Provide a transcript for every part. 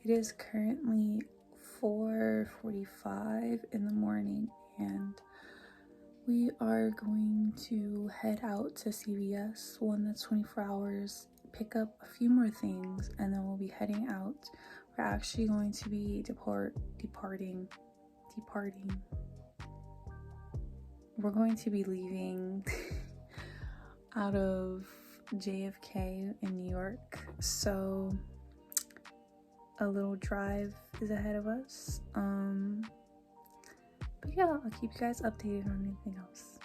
It is currently 4:45 in the morning, and we are going to head out to CVS, one that's 24 hours, pick up a few more things, and then we'll be heading out. We're actually going to be departing. We're going to be leaving out of JFK in New York, so a little drive is ahead of us. But yeah, I'll keep you guys updated on anything else.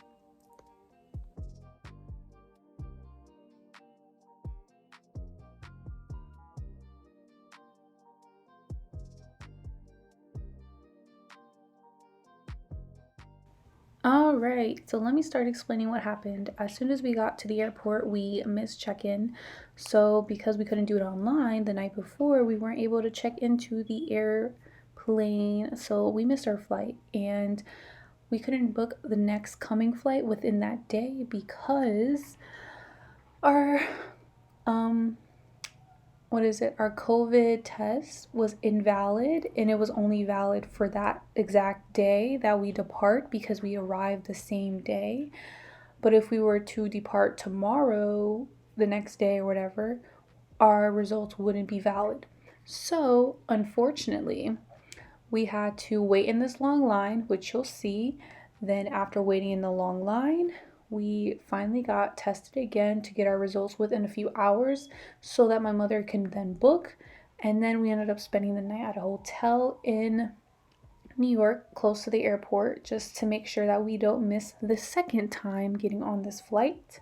Alright, so let me start explaining what happened. As soon as we got to the airport, we missed check-in. So because we couldn't do it online the night before, we weren't able to check into the airplane. So we missed our flight, and we couldn't book the next coming flight within that day because our our COVID test was invalid, and it was only valid for that exact day that we depart because we arrived the same day. But if we were to depart tomorrow, the next day or whatever, our results wouldn't be valid. So unfortunately, we had to wait in this long line, which you'll see. Then after waiting in the long line, we finally got tested again to get our results within a few hours so that my mother can then book. And then we ended up spending the night at a hotel in New York, close to the airport, just to make sure that we don't miss the second time getting on this flight.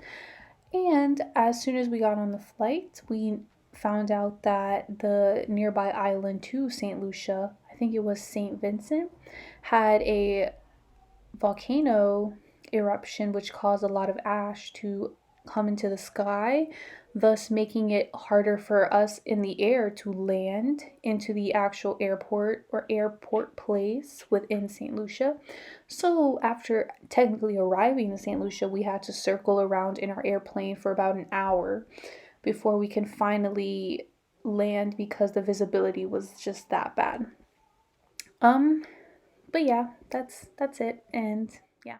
And as soon as we got on the flight, we found out that the nearby island to Saint Lucia, I think it was St. Vincent, had a volcano eruption which caused a lot of ash to come into the sky, thus making it harder for us in the air to land into the actual airport or airport place within St. Lucia. So after technically arriving in St. Lucia, we had to circle around in our airplane for about an hour before we can finally land because the visibility was just that bad. But yeah, that's it, and yeah.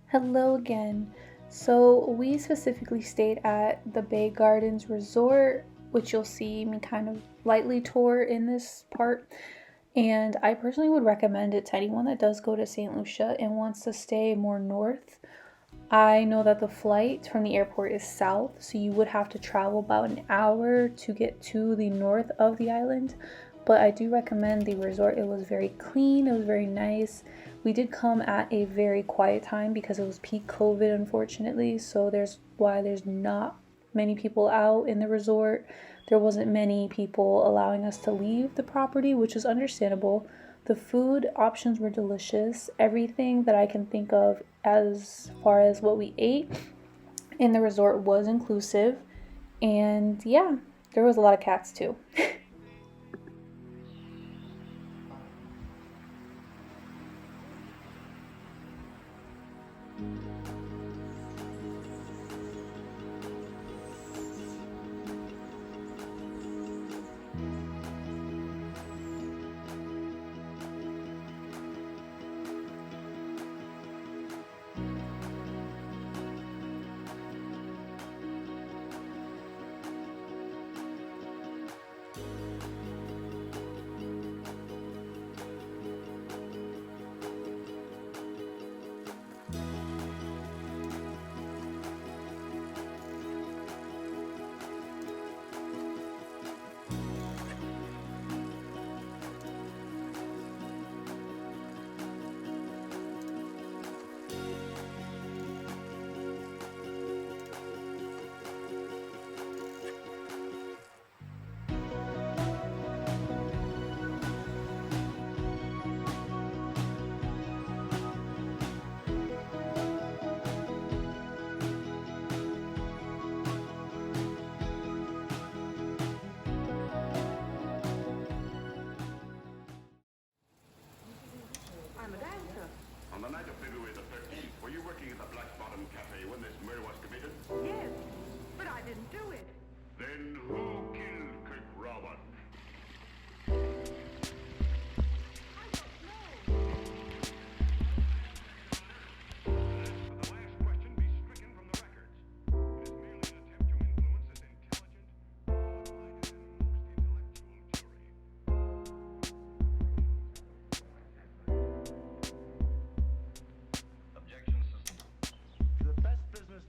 Hello again. So we specifically stayed at the Bay Gardens Resort, which you'll see me kind of lightly tour in this part. And I personally would recommend it to anyone that does go to St. Lucia and wants to stay more north. I know that the flight from the airport is south, so you would have to travel about an hour to get to the north of the island. But I do recommend the resort. It was very clean, it was very nice. We did come at a very quiet time because it was peak COVID, unfortunately, so there's not many people out in the resort. There wasn't many people allowing us to leave the property, which is understandable. The food options were delicious. Everything that I can think of as far as what we ate in the resort was inclusive. And yeah, there was a lot of cats too. On the night of February the 13th, were you working at the Black Bottom Cafe when this murder was committed? Yes, but I didn't do it. Then who killed Kirk Robert?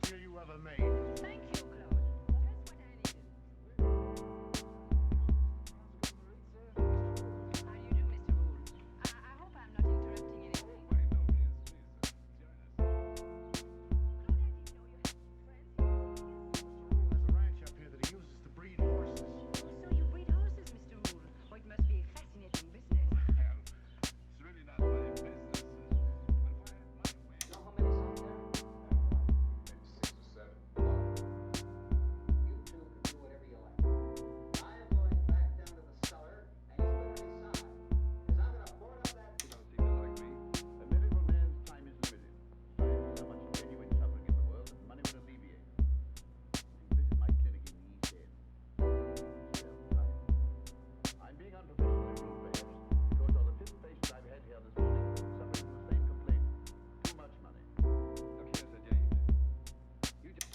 Deal you ever made. Thank you, Claude. Just what I needed. How do you do, Mr. Rule? I hope I'm not interrupting anything. By no means, please, join us. Claude, I didn't know you had friends here. Mr. Rule has a ranch up here that he uses to breed horses. So you breed horses, Mr. Rule? Oh, it must be a fascinating business. Well, it's really not my business. But if I had my way. Know how many sons there? Maybe 6 or 7. You two can do whatever you like. I am going back down to the cellar, and you better decide, because I'm going to board up that... You don't seem to like me. A medical man's time is limited. Besides, so much genuine suffering in the world that money would alleviate. You visit my clinic in the East End. Still, I'm being unprofessional, perhaps, because on the 5th patient I've had here this morning suffering from the same complaint. Too much money. Look here, Sir James. You just...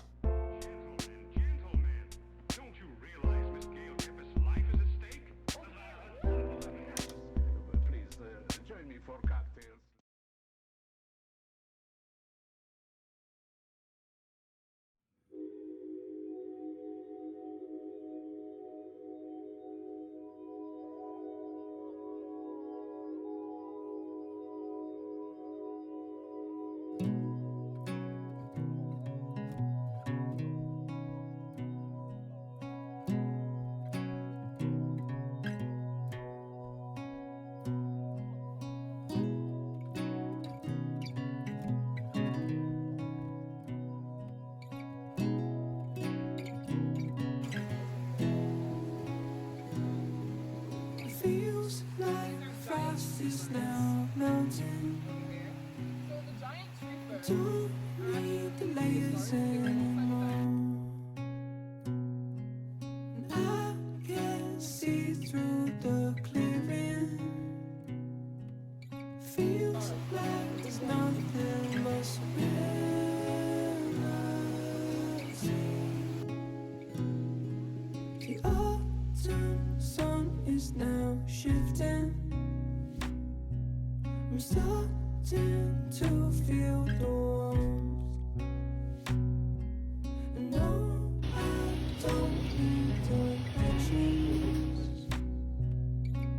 Gentlemen, don't you realize Miss Gail Kepper's life is at stake? Please, join me for cocktails. Feels like frost is now melting. Don't need the layers anymore. And I can see through the clearing. Feels like there's nothing but serenity. The autumn sun is now shifting. I'm starting to feel the warmth. And no, I don't need directions,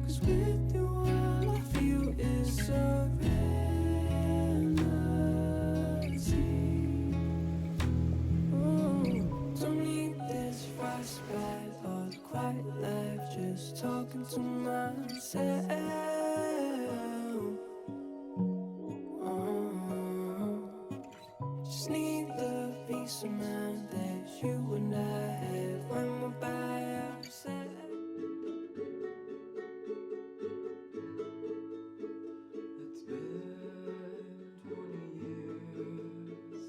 'cause with you all I feel is serenity. Oh, don't need this frostbite or the quiet life, just talking to myself. Just need the peace of mind that you and I have when we're by ourselves. It's been 20 years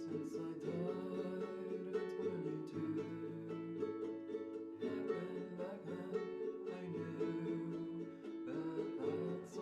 since I died at 22. Happened back then, I knew that that's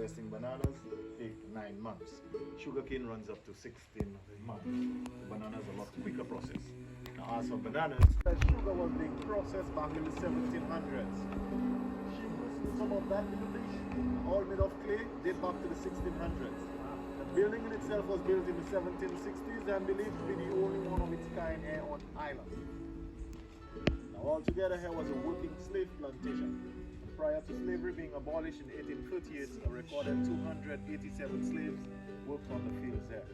harvesting bananas take 9 months. Sugarcane runs up to 16 months. The banana is a lot quicker process. Now as for bananas, sugar was being processed back in the 1700s. Some of that in the fish, all made of clay, date back to the 1600s. The building in itself was built in the 1760s and believed to be the only one of its kind here on island. Now altogether here was a working slave plantation. Prior to slavery being abolished in 1838, a recorded 287 slaves worked on the fields there.